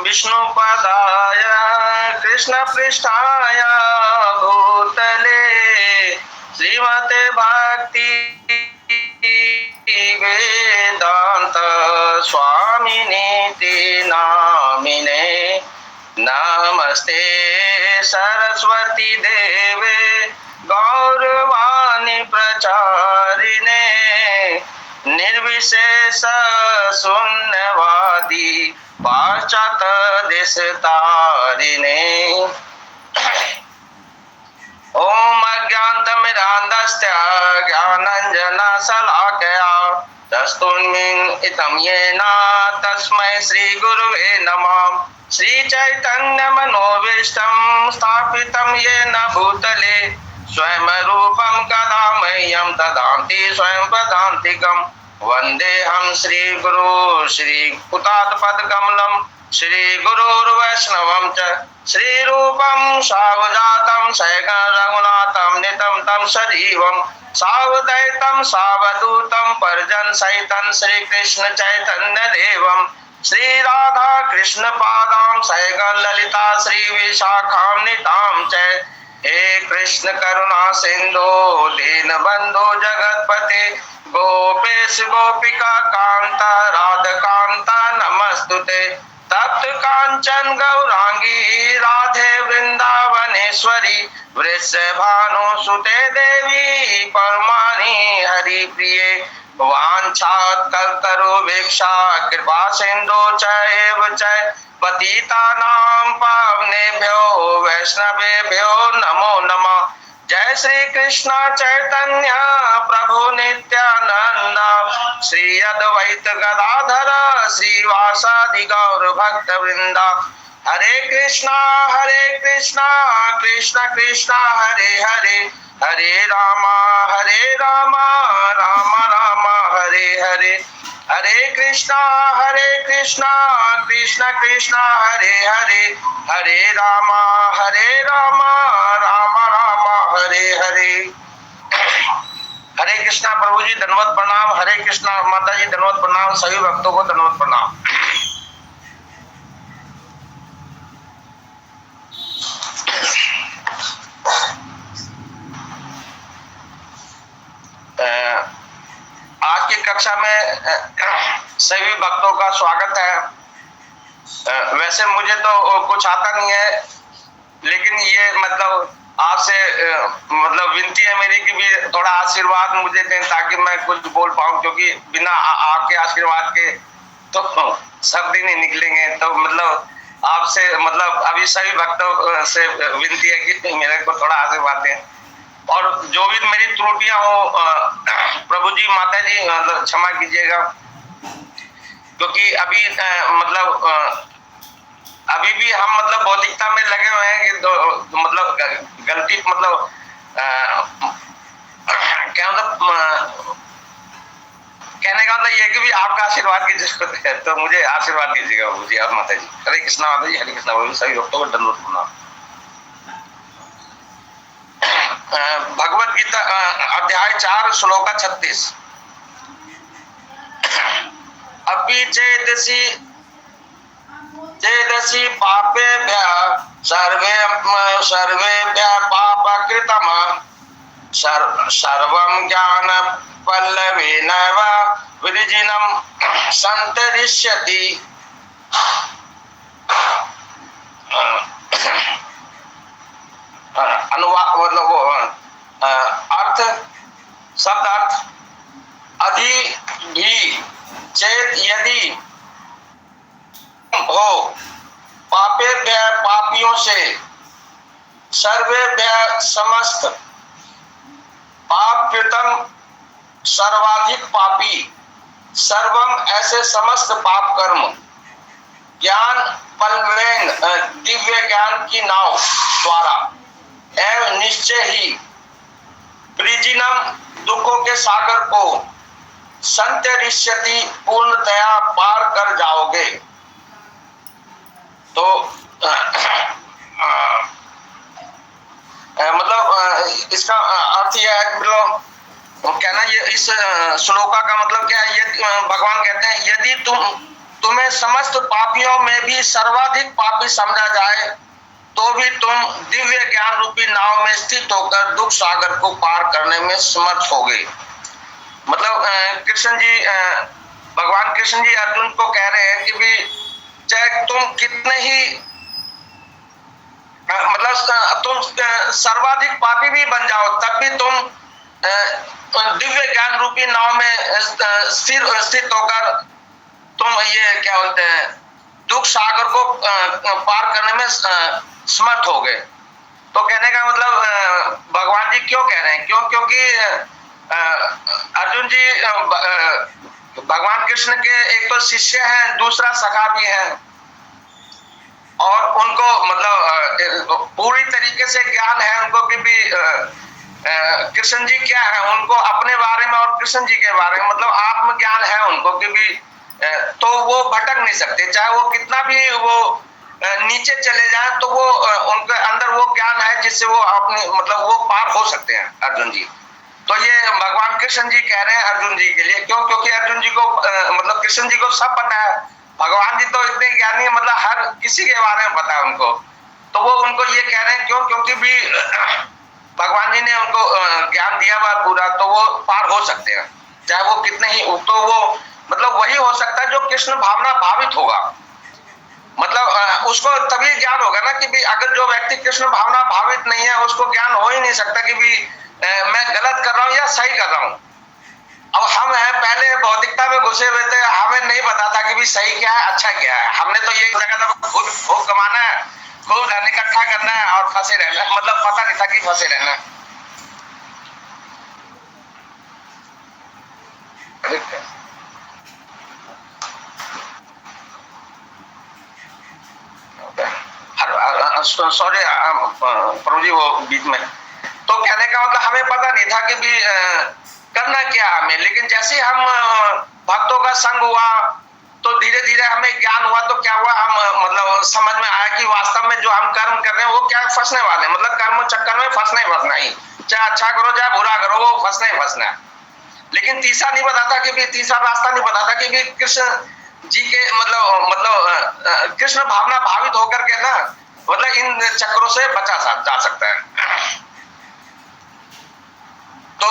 विष्णुपदाय कृष्णपृष्ठाय भूतले श्रीमते भक्ति वेदांत स्वामिनीति नामिने नमस्ते सरस्वती देवे गौरवाणी प्रचारिणे निर्विशेष शून्यवादी पाश्चात्य देश तारिणे ओम अज्ञानतिमिरान्धस्य ज्ञानाञ्जनशलाकया तस्मै येन तस्मै श्रीगुरुवे नमः। श्रीचैतन्यमनोभीष्टं स्थापितं येन भूतले स्वयं रूपं कदा मह्यं ददाति स्वयं पदान्तिकं वन्देऽहं श्रीगुरो श्रीयुतात्मपदकमलं श्रीगुरुर्वैष्णवं च श्रीरूपं सावजातं सहगण रघुनाथं नितं तं सजीवं सावधैतं सावधूतं परिजन सहितं श्रीकृष्ण चैतन्य देवं श्री राधा कृष्ण पादां सहगण ललिता श्री विशाखान्वितां च हे कृष्ण करुणा सिंधु दीनबंधु जगतपते गोपेश गोपिका कांत राधकांत नमस्तुते तप्त कांचन गौरांगी राधे वृंदावनेश्वरी वृषभानुसुते देवी परमानी हरि प्रिये वांछात कल्पतरुभिक्षा कृपा सिंधु च पतितानां पावनेभ्यो वैष्णवेभ्यो नमो नमः। जय श्री कृष्ण चैतन्य प्रभु नित्यानंद श्री अद्वैत गदाधर श्रीवासादि गौर भक्त वृंद हरे कृष्णा कृष्ण कृष्ण हरे हरे हरे राम राम राम हरे हरे हरे कृष्णा कृष्ण कृष्ण हरे हरे हरे राम राम राम हरे हरे। हरे कृष्णा प्रभु जी धन्यवाद प्रणाम। हरे कृष्णा माता जी धन्यवाद प्रणाम। सभी भक्तों को धन्यवाद प्रणाम। आज की कक्षा में सभी भक्तों का स्वागत है। वैसे मुझे तो कुछ आता नहीं है, लेकिन ये मतलब आपसे मतलब विनती है मेरी कि भी थोड़ा आशीर्वाद मुझे दें ताकि मैं कुछ बोल पाऊं, क्योंकि बिना आपके आशीर्वाद के तो शब्द ही नहीं निकलेंगे। तो मतलब आपसे मतलब अभी सभी भक्तों से विनती है कि मेरे को थोड़ा आशीर्वाद दें, और जो भी मेरी त्रुटियां हो प्रभु जी माता जी क्षमा कीजिएगा, क्योंकि अभी मतलब अभी भी हम मतलब भौतिकता में लगे हुए हैं कि मतलब गलती मतलब क्या मतलब कहने का मतलब ये कि भी आपका आशीर्वाद की जरूरत है, तो मुझे आशीर्वाद दीजिएगा प्रभु जी और माता जी। हरे कृष्णा माता जी, हरे कृष्णा प्रभु, सभी भक्तों को दंडवत प्रणाम। भगवत गीता अध्याय 4 श्लोक 36। अपि चेदसि पापेभ्यः सर्वेभ्यः पापकृतम् सर्वं ज्ञानपल्लवेन विरजिनं सन्तरिष्यति। अनुवाद मतलब अर्थ शब्द अर्थ अधि भी चेत यदि हो पापेभ्य पापियों से सर्वेभ्य समस्त पाप कृतम सर्वाधिक पापी सर्वम ऐसे समस्त पाप कर्म ज्ञान पल्लवेन दिव्य ज्ञान की नाव द्वारा एवं निश्चय ही ब्रिजिनम दुखों के सागर को संतरिष्यति पूर्णतया पार कर जाओगे। तो मतलब इसका अर्थ यह है कि मतलब कहना ये इस श्लोका का मतलब क्या है, भगवान कहते हैं यदि तुम तुम्हें समस्त पापियों में भी सर्वाधिक पापी समझा जाए तो भी तुम दिव्य ज्ञान रूपी नाव में स्थित होकर दुख सागर को पार करने में समर्थ होगे। मतलब कृष्ण जी, भगवान कृष्ण जी अर्जुन को कह रहे हैं कि भी चाहे तुम कितने ही मतलब तुम सर्वाधिक पापी भी बन जाओ तब भी तुम दिव्य ज्ञान रूपी नाव में स्थित होकर तुम ये क्या बोलते हैं दुख सागर को पार करने में समर्थ हो गए। तो कहने का मतलब भगवान जी क्यों कह रहे हैं, क्योंकि अर्जुन जी भगवान कृष्ण के एक तो शिष्य हैं, दूसरा सखा भी है और उनको मतलब पूरी तरीके से ज्ञान है उनको कि भी कृष्ण जी क्या है, उनको अपने बारे में और कृष्ण जी के बारे में मतलब आत्मज्ञान है उनको कि भी तो वो भटक नहीं सकते, चाहे वो कितना भी वो नीचे चले जाए तो वो उनके अंदर वो ज्ञान है जिससे वो अपने मतलब वो पार हो सकते हैं अर्जुन जी। तो ये भगवान कृष्ण जी कह रहे हैं अर्जुन जी के लिए, क्योंकि अर्जुन जी को मतलब कृष्ण जी को सब पता है, भगवान जी तो इतने ज्ञानी मतलब हर किसी के बारे में पता है उनको, तो वो उनको ये कह रहे हैं क्योंकि भी भगवान जी ने उनको ज्ञान दिया हुआ पूरा, तो वो पार हो सकते हैं चाहे वो कितने ही, तो वो मतलब वही हो सकता है जो कृष्ण भावना भावित होगा। मतलब उसको तभी ज्ञान होगा ना कि भी अगर जो व्यक्ति कृष्ण भावना भावित नहीं है उसको ज्ञान हो ही नहीं सकता कि भी मैं गलत कर रहा हूं या सही कर रहा हूं। अब हम है पहले भौतिकता में घुसे हुए थे, हमें नहीं पता था कि भी सही क्या है अच्छा क्या है, हमने तो ये जगह था खुद खूब कमाना है, खूब धन इकट्ठा करना है और फंसे रहना है, मतलब पता नहीं था कि फंसे रहना है। सॉरी प्रभु जी वो बीच में, तो कहने का मतलब हमें पता नहीं था कि भी करना क्या हमें, लेकिन जैसे हम भक्तों का संग हुआ तो धीरे धीरे हमें ज्ञान हुआ, तो क्या हुआ हम मतलब समझ में आया कि वास्तव में जो हम कर्म कर रहे हैं वो क्या फंसने वाले, मतलब कर्म चक्कर में फंसना ही फंसना ही, चाहे अच्छा करो चाहे बुरा करो वो फंसना ही फंसना है। लेकिन तीसरा नहीं पता था कि भी तीसरा रास्ता नहीं पता था कि भी कृष्ण जी के मतलब कृष्ण भावना भावित होकर के ना मतलब इन चक्रों से बचा जा सकता है। तो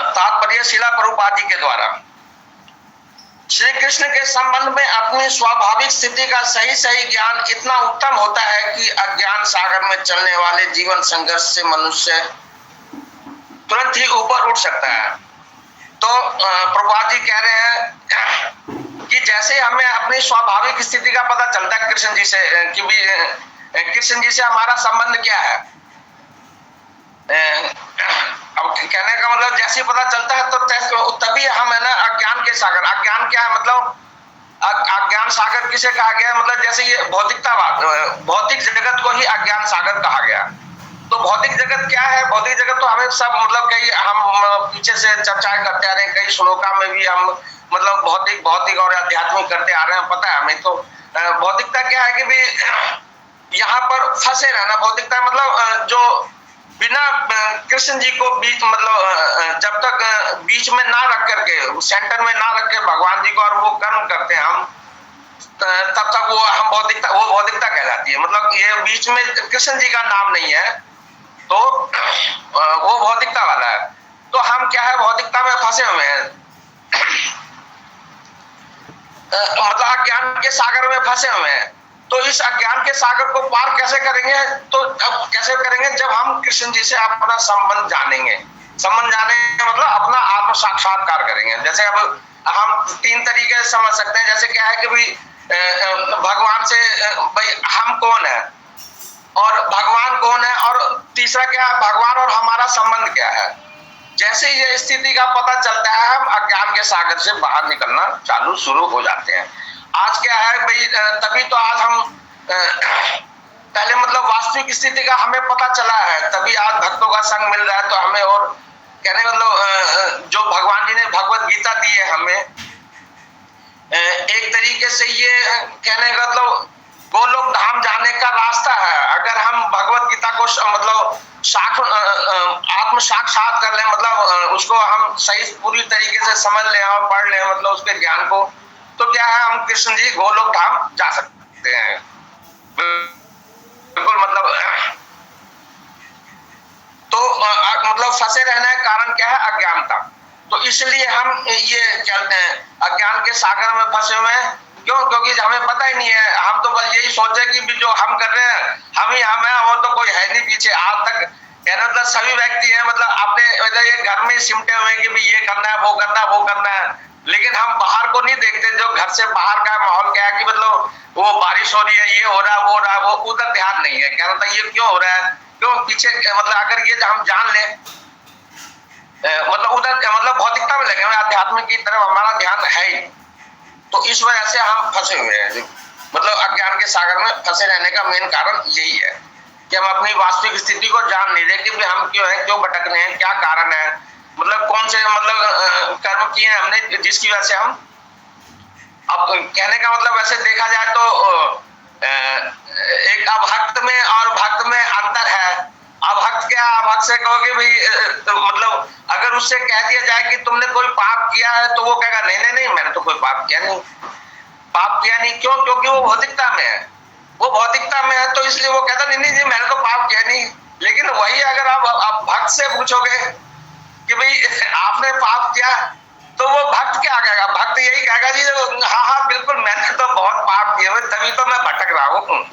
तात्पर्य शिला प्रभुपाद जी के द्वारा श्री कृष्ण के संबंध में अपनी स्वाभाविक स्थिति का सही ज्ञान इतना उत्तम होता है कि अज्ञान सागर में चलने वाले जीवन संघर्ष से मनुष्य तुरंत ही ऊपर उठ सकता है। तो प्रभुपाद जी कह रहे हैं कि जैसे हमें अपनी स्वाभाविक स्थिति का पता चलता है कृष्ण जी से कि भी कृष्ण जी से हमारा संबंध क्या है, अब कहने का मतलब जैसे पता चलता है तो तभी हम है ना अज्ञान के सागर, अज्ञान क्या है मतलब अज्ञान सागर किसे कहा गया, मतलब जैसे ये भौतिक जगत को ही अज्ञान सागर कहा गया। तो भौतिक जगत क्या है, भौतिक जगत तो हमें सब मतलब कई हम पीछे से चर्चाएं करते आ रहे हैं, कई श्लोका में भी हम मतलब भौतिक और आध्यात्मिक करते आ रहे हैं, पता है हमें। तो भौतिकता क्या है कि भी यहाँ पर फंसे रहना, भौतिकता मतलब जो बिना कृष्ण जी को बीच मतलब जब तक बीच में ना रख करके सेंटर में ना रख के भगवान जी को और वो कर्म करते हैं हम, तब तक वो हम भौतिकता कहलाती है। मतलब ये बीच में कृष्ण जी का नाम नहीं है तो वो भौतिकता वाला है। तो हम क्या है भौतिकता में फंसे हुए हैं, मतलब अज्ञान के सागर में फंसे हुए हैं। तो इस अज्ञान के सागर को पार कैसे करेंगे, तो अब कैसे करेंगे जब हम कृष्ण जी से अपना संबंध जानेंगे, संबंध जानेंगे मतलब अपना आत्म साक्षात्कार करेंगे। जैसे अब हम तीन तरीके से समझ सकते हैं, जैसे क्या है कि भाई भगवान से भाई हम कौन है और भगवान कौन है, और तीसरा क्या है भगवान और हमारा संबंध क्या है। जैसे ये स्थिति का पता चलता है हम अज्ञान के सागर से बाहर निकलना शुरू हो जाते हैं। आज क्या है भाई, तभी तो आज हम पहले मतलब वास्तविक स्थिति का हमें पता चला है, तभी आज भक्तों का संग मिल रहा है। तो हमें और कहने मतलब जो भगवान जी ने भगवत गीता दी है हमें, एक तरीके से ये कहने का मतलब गोलोक धाम जाने का रास्ता है। अगर हम भगवत गीता को मतलब आत्म साक्षात कर ले, मतलब उसको हम सही पूरी तरीके से समझ ले और पढ़ ले, मतलब उसके ज्ञान को, तो क्या है, हम कृष्ण जी गोलोक धाम जा सकते हैं बिल्कुल। मतलब तो मतलब फंसे रहने का कारण क्या है, अज्ञानता। तो इसलिए हम ये कहते हैं अज्ञान के सागर में फंसे हुए हैं। क्यों? क्योंकि हमें पता ही नहीं है। हम तो बस यही सोचे कि भी जो हम कर रहे हैं हम ही हम है, और तो कोई है नहीं पीछे। आज तक मतलब सभी व्यक्ति हैं, मतलब अपने मतलब ये घर में सिमटे हुए हैं कि भी ये करना है, वो करना है, वो करना है, लेकिन हम बाहर को नहीं देखते। जो घर से बाहर का माहौल क्या है कि मतलब वो बारिश हो रही है, ये हो रहा है, वो हो रहा है, वो उधर ध्यान नहीं है। क्या मतलब ये क्यों हो रहा है, क्यों पीछे, मतलब अगर ये हम जान ले, मतलब उधर मतलब भौतिकता में लगे हुए, आध्यात्मिक की तरफ हमारा ध्यान है ही। तो इस वजह से हम फंसे हुए हैं, मतलब अज्ञान के सागर में फंसे रहने का मेन कारण यही है कि हम अपनी वास्तविक स्थिति को जान नहीं रहे कि हम क्यों हैं, क्यों भटक रहे हैं, क्या कारण है, मतलब कौन से मतलब कर्म किए हैं हमने जिसकी वजह से हम, अब कहने का मतलब वैसे देखा जाए तो एक अभक्त में और भक्त में अंतर है। अभक्त क्या, अभक्त से कहोगे भाई मतलब अगर उससे कह दिया जाए कि तुमने कोई पाप किया है तो वो कहेगा नहीं नहीं नहीं मैंने तो कोई पाप किया नहीं, पाप किया नहीं। क्यों? क्योंकि वो भौतिकता में है, वो भौतिकता में है, तो इसलिए वो कहता नहीं नहीं जी मैंने तो पाप किया नहीं। लेकिन वही अगर आप भक्त से पूछोगे कि भाई आपने पाप किया, तो वो भक्त क्या कहेगा, भक्त यही कहेगा जी हाँ हाँ बिल्कुल मैंने तो बहुत पाप किए हुए, तभी तो मैं भटक रहा हूँ।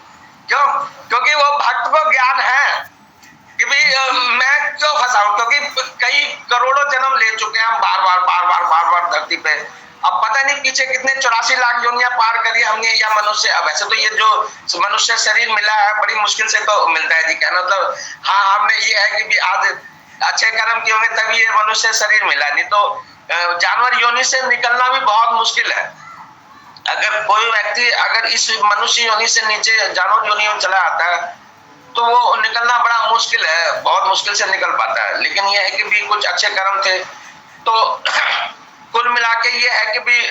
क्यों? क्योंकि वो भक्त को ज्ञान है कि भाई मैं क्यों फंसा हूं, क्योंकि कई करोड़ों जन्म ले चुके हैं हम, बार बार बार बार बार बार धरती पे। अब पता नहीं पीछे कितने 84 लाख योनियां पार करी हमने, या मनुष्य। अब वैसे तो ये जो मनुष्य शरीर मिला है बड़ी मुश्किल से तो मिलता है जी, कहना मतलब हाँ हमने ये है कि भी आज अच्छे कर्म किए होंगे तभी ये मनुष्य शरीर मिला, नहीं तो जानवर योनि से निकलना भी बहुत मुश्किल है। अगर कोई व्यक्ति अगर इस मनुष्य योनि से नीचे जानवर योनि में चला आता है तो वो निकलना बड़ा मुश्किल है, बहुत मुश्किल से निकल पाता है। लेकिन ये है कि भी कुछ अच्छे कर्म थे, तो कुल मिला के ये है कि भी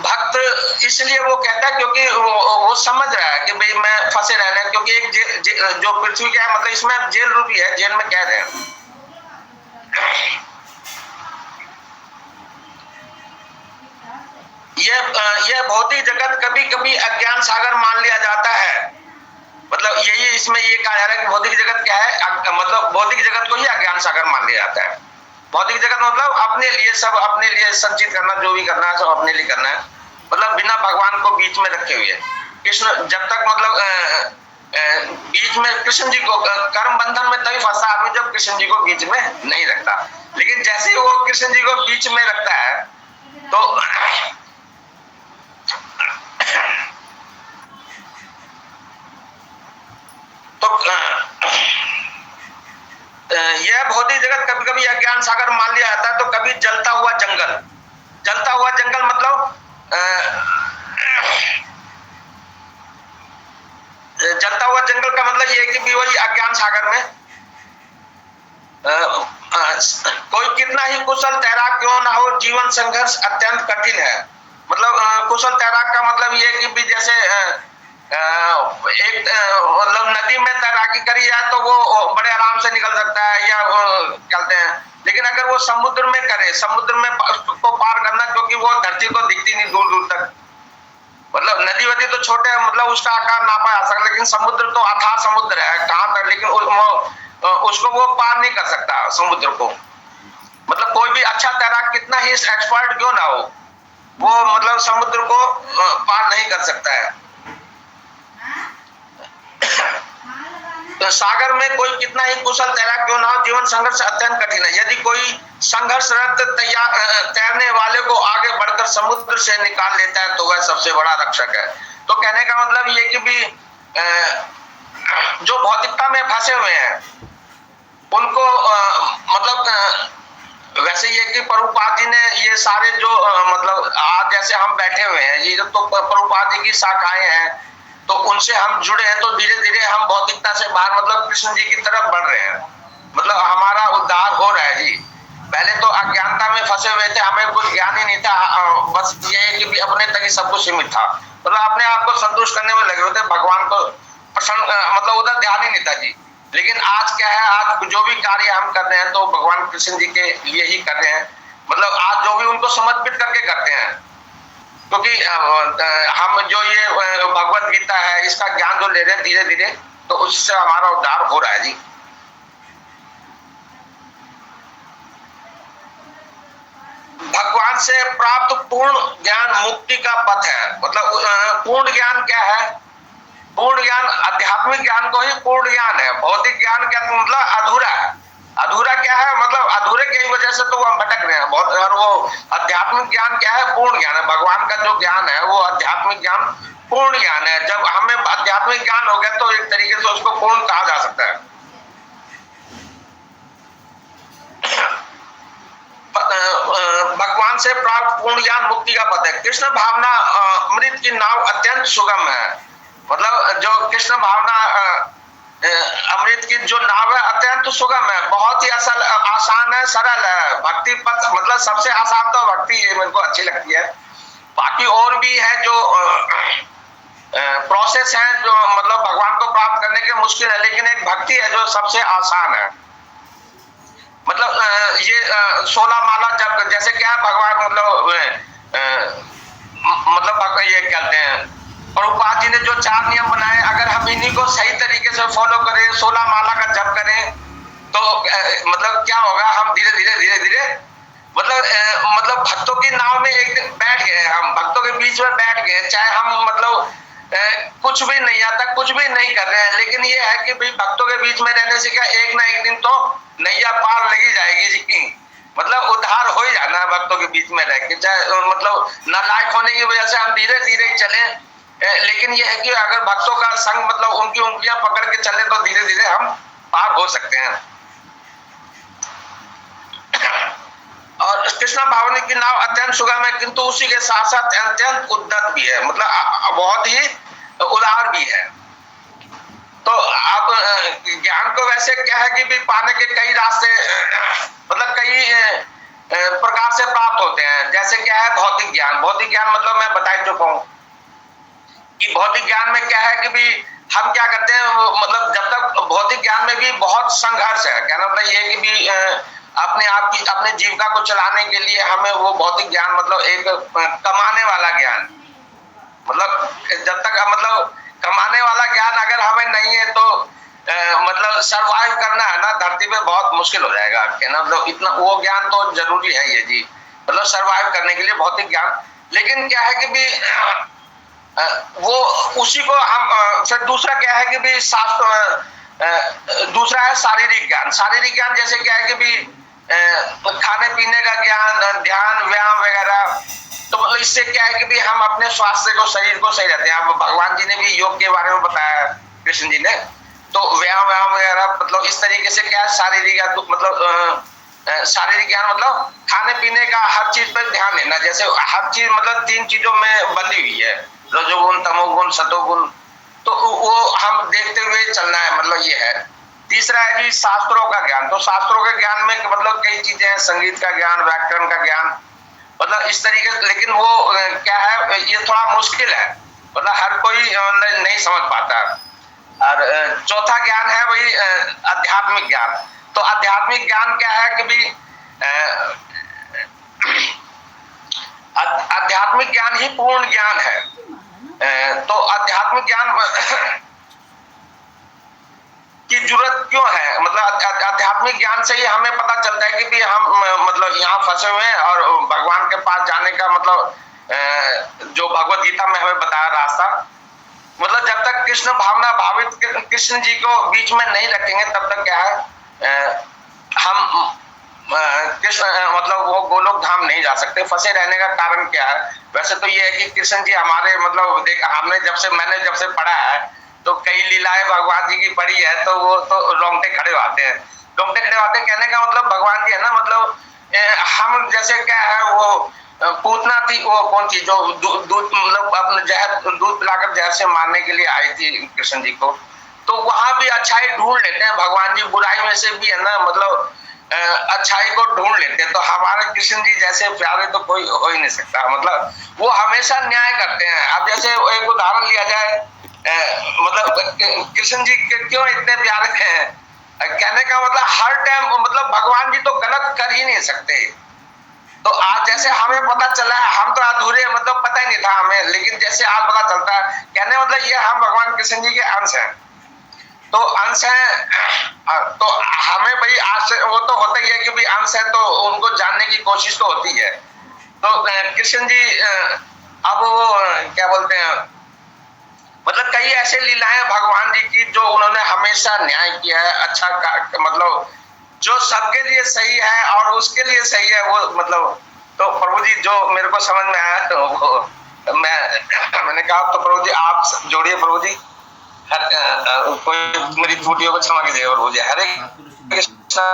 भक्त इसलिए वो कहता है क्योंकि वो समझ रहा है कि भाई मैं फंसे रहना है, क्योंकि एक जो पृथ्वी क्या है, मतलब इसमें जेल रूपी है, जेल में कैद है। ये भौतिक जगत कभी कभी अज्ञान सागर मान लिया जाता है। मतलब यही इसमें ये कहा जा रहा है कि भौतिक जगत क्या है, मतलब भौतिक जगत को ही अज्ञान सागर मान लिया जाता है। भौतिक जगत मतलब अपने लिए, सब अपने लिए संचित करना, जो भी करना है सब अपने लिए करना है, मतलब बिना भगवान को बीच में रखे हुए। कृष्ण जब तक मतलब बीच में कृष्ण जी को कर्म बंधन में तभी फंसता आदमी जब कृष्ण जी को बीच में नहीं रखता। लेकिन जैसे ही वो कृष्ण जी को बीच में रखता है तो यह भौतिक जगत कभी कभी अज्ञान सागर मान लिया जाता है, तो कभी जलता हुआ जंगल। जलता हुआ जंगल मतलब जलता हुआ जंगल का मतलब ये है कि वही अज्ञान सागर में कोई कितना ही कुशल तैराक क्यों ना हो, जीवन संघर्ष अत्यंत कठिन है। मतलब कुशल तैराक का मतलब ये है कि भी जैसे एक मतलब नदी में तैराकी करी जाए तो वो बड़े आराम से निकल सकता है, या कहते हैं। लेकिन अगर वो समुद्र में करे, समुद्र में को पार करना, क्योंकि वो धरती तो दिखती नहीं दूर दूर तक, मतलब नदी वदी तो छोटे, मतलब उसका आकार नापा जा सकता, लेकिन समुद्र तो अथाह समुद्र है कहां तक, लेकिन उसको वो पार नहीं कर सकता समुद्र को। मतलब कोई भी अच्छा तैराक कितना ही एक्सपर्ट क्यों ना हो, वो मतलब समुद्र को पार नहीं कर सकता है। तो सागर में कोई कितना ही कुशल तैराक क्यों ना हो, जीवन संघर्ष अत्यंत कठिन है। यदि कोई संघर्षरत तैरने वाले को आगे बढ़कर समुद्र से निकाल लेता है तो वह सबसे बड़ा रक्षक है। तो कहने का मतलब ये कि भी जो भौतिकता में फंसे हुए हैं उनको मतलब वैसे ये कि प्रभुपाद जी ने ये सारे जो मतलब आज जैसे हम बैठे हुए हैं, ये तो प्रभुपाद जी की शाखाएं हैं, तो उनसे हम जुड़े हैं, तो धीरे धीरे हम भौतिकता से बाहर मतलब कृष्ण जी की तरफ बढ़ रहे हैं, मतलब हमारा उद्धार हो रहा है जी। पहले तो अज्ञानता में फंसे हुए थे, हमें कुछ ज्ञान ही नहीं था, बस ये है कि भी अपने तक ही सब कुछ सीमित था। मतलब अपने आप को संतुष्ट करने में लगे होते, भगवान को प्रसन्न मतलब उधर ध्यान ही नहीं था जी। लेकिन आज क्या है, आज जो भी कार्य हम कर रहे हैं तो भगवान कृष्ण जी के लिए ही कर रहे हैं। मतलब आज जो भी उनको समर्पित करके करते हैं, क्योंकि हम जो ये भगवत गीता है इसका ज्ञान जो ले रहे हैं धीरे धीरे, तो उससे हमारा उद्धार हो रहा है जी। भगवान से प्राप्त पूर्ण ज्ञान मुक्ति का पथ है। मतलब पूर्ण ज्ञान क्या है? पूर्ण ज्ञान आध्यात्मिक ज्ञान को ही पूर्ण ज्ञान है। भौतिक ज्ञान क्या मतलब अधूरा है। अधूरा क्या है? मतलब अधूरे की वजह से तो हम भटक रहे हैं बहुत। और वो आध्यात्मिक ज्ञान क्या है? पूर्ण ज्ञान है। भगवान का जो ज्ञान है वो आध्यात्मिक ज्ञान पूर्ण ज्ञान है। जब हमें आध्यात्मिक ज्ञान हो गया तो एक तरीके से उसको पूर्ण कहा जा सकता है। भगवान से प्राप्त पूर्ण ज्ञान मुक्ति का पथ है। कृष्ण भावना अमृत की नाव अत्यंत सुगम है। मतलब जो कृष्ण भावना अमृत की जो नाव है अत्यंत सुगम है, बहुत ही असल आसान है, सरल है। भक्ति पथ मतलब सबसे आसान तो भक्ति ये मेरे को अच्छी लगती है। बाकी और भी है जो प्रोसेस है जो मतलब भगवान को प्राप्त करने के मुश्किल है, लेकिन एक भक्ति है जो सबसे आसान है। मतलब ये 16 माला जब जैसे क्या भगवान मतलब ये कहते हैं प्रभुपाद जी ने जो 4 नियम बनाए, अगर हम इन्हीं को सही तरीके से फॉलो करें, 16 माला का जप करें, तो मतलब क्या होगा, हम धीरे धीरे मतलब भक्तों की नाव में एक दिन बैठ गए, हम भक्तों के बीच में बैठ गए। चाहे हम मतलब कुछ भी नहीं आता, कुछ भी नहीं कर रहे हैं, लेकिन ये है कि भाई भक्तों के बीच में रहने से क्या एक ना एक दिन तो नैया पार लगी जाएगी जी की। मतलब उद्धार हो ही जाना है भक्तों के बीच में रह के। चाहे मतलब नालायक होने की वजह से हम धीरे धीरे ही चले, लेकिन यह है कि अगर भक्तों का संग मतलब उनकी उंगलियां पकड़ के चले तो धीरे धीरे हम पार हो सकते हैं। और कृष्ण भावना की नाव अत्यंत सुगम है, किंतु उसी के साथ साथ अत्यंत उद्दत भी है, मतलब बहुत ही उदार भी है। तो आप ज्ञान को वैसे क्या है कि भी पाने के कई रास्ते मतलब कई प्रकार से प्राप्त होते हैं। जैसे क्या है भौतिक ज्ञान। भौतिक ज्ञान मतलब मैं बता चुका हूं कि भौतिक ज्ञान में क्या है कि भी हम क्या करते हैं, मतलब जब तक भौतिक ज्ञान में भी बहुत संघर्ष है। कहना मतलब ये कि भी अपने आप की अपने जीविका को चलाने के लिए हमें वो भौतिक ज्ञान मतलब एक कमाने वाला ज्ञान, मतलब जब तक मतलब कमाने वाला ज्ञान अगर हमें नहीं है तो मतलब सरवाइव करना है ना धरती पे बहुत मुश्किल हो जाएगा। कहना मतलब इतना वो ज्ञान तो जरूरी है ये जी, मतलब सरवाइव करने के लिए भौतिक ज्ञान। लेकिन क्या है कि भी वो उसी को हम फिर दूसरा क्या है कि भी शास्त्र, दूसरा है शारीरिक ज्ञान। शारीरिक ज्ञान जैसे क्या है कि भी खाने पीने का ज्ञान, ध्यान, व्यायाम वगैरह। तो मतलब इससे क्या है कि भी हम अपने स्वास्थ्य को, शरीर को सही रहते हैं। अब भगवान जी ने भी योग के बारे में बताया, कृष्ण जी ने, तो व्यायाम वगैरह मतलब इस तरीके से क्या है शारीरिक मतलब शारीरिक ज्ञान मतलब खाने पीने का हर चीज पर ध्यान देना। जैसे हर चीज मतलब 3 चीजों में बंधी हुई है, रजोगुण, तमोगुण, सतोगुण, तो वो हम देखते हुए चलना है, मतलब ये है। तीसरा है कि शास्त्रों का ज्ञान। तो शास्त्रों के ज्ञान में मतलब कई चीजें हैं, संगीत का ज्ञान, व्याकरण का ज्ञान, मतलब इस तरीके से। लेकिन वो क्या है, ये थोड़ा मुश्किल है, मतलब हर कोई नहीं समझ पाता। और चौथा ज्ञान है वही आध्यात्मिक ज्ञान। तो आध्यात्मिक ज्ञान क्या है कि भी आध्यात्मिक ज्ञान ही पूर्ण ज्ञान है। तो आध्यात्मिक ज्ञान की जरूरत क्यों है, मतलब आध्यात्मिक ज्ञान से ही हमें पता चलता है कि भी हम मतलब यहाँ फंसे हुए हैं और भगवान के पास जाने का मतलब जो भगवत गीता में हमें बताया रास्ता, मतलब जब तक कृष्ण भावना भावित कृष्ण जी को बीच में नहीं रखेंगे तब तक क्या है हम कृष्ण मतलब वो गोलोक धाम नहीं जा सकते। फंसे रहने का कारण क्या है? वैसे तो ये है कि कृष्ण जी हमारे मतलब देखा हमने मैंने जब से पढ़ा है तो कई लीलाएं भगवान जी की पढ़ी है, तो वो तो रोंगटे खड़े होते हैं। रोंगटे खड़े होते हैं कहने का मतलब भगवान जी है ना, मतलब हम जैसे क्या है वो पूतना थी, वो कौन थी जो दूध मतलब अपने जहर दूध पिलाकर जहर से मारने के लिए आई थी कृष्ण जी को, तो वहां भी अच्छाई ढूंढ लेते हैं भगवान जी। बुराई में से भी है ना मतलब अच्छाई को ढूंढ लेते हैं। तो हमारे कृष्ण जी जैसे प्यारे तो कोई हो ही नहीं सकता, मतलब वो हमेशा न्याय करते हैं। अब जैसे एक उदाहरण लिया जाए, मतलब कृष्ण जी क्यों इतने प्यारे हैं, कहने का मतलब हर टाइम मतलब भगवान जी तो गलत कर ही नहीं सकते। तो आज जैसे हमें पता चला है, हम तो अधूरे मतलब पता ही नहीं था हमें, लेकिन जैसे आज पता चलता है, कहने मतलब ये हम भगवान कृष्ण जी के अंश हैं। तो अंश है तो हमें भाई आज वो तो होता ही है कि भाई अंश है तो उनको जानने की कोशिश तो होती है। तो कृष्ण जी अब वो क्या बोलते हैं, मतलब कई ऐसे लीलाएं भगवान जी की जो उन्होंने हमेशा न्याय किया है, अच्छा मतलब जो सबके लिए सही है और उसके लिए सही है वो मतलब। तो प्रभु जी जो मेरे को समझ में आया तो वो मैंने कहा तो प्रभु जी आप जोड़िए प्रभु जी। कोई मेरी त्रुटियों को क्षमा कीजिएगा प्रभु जी। हरे कृष्णा।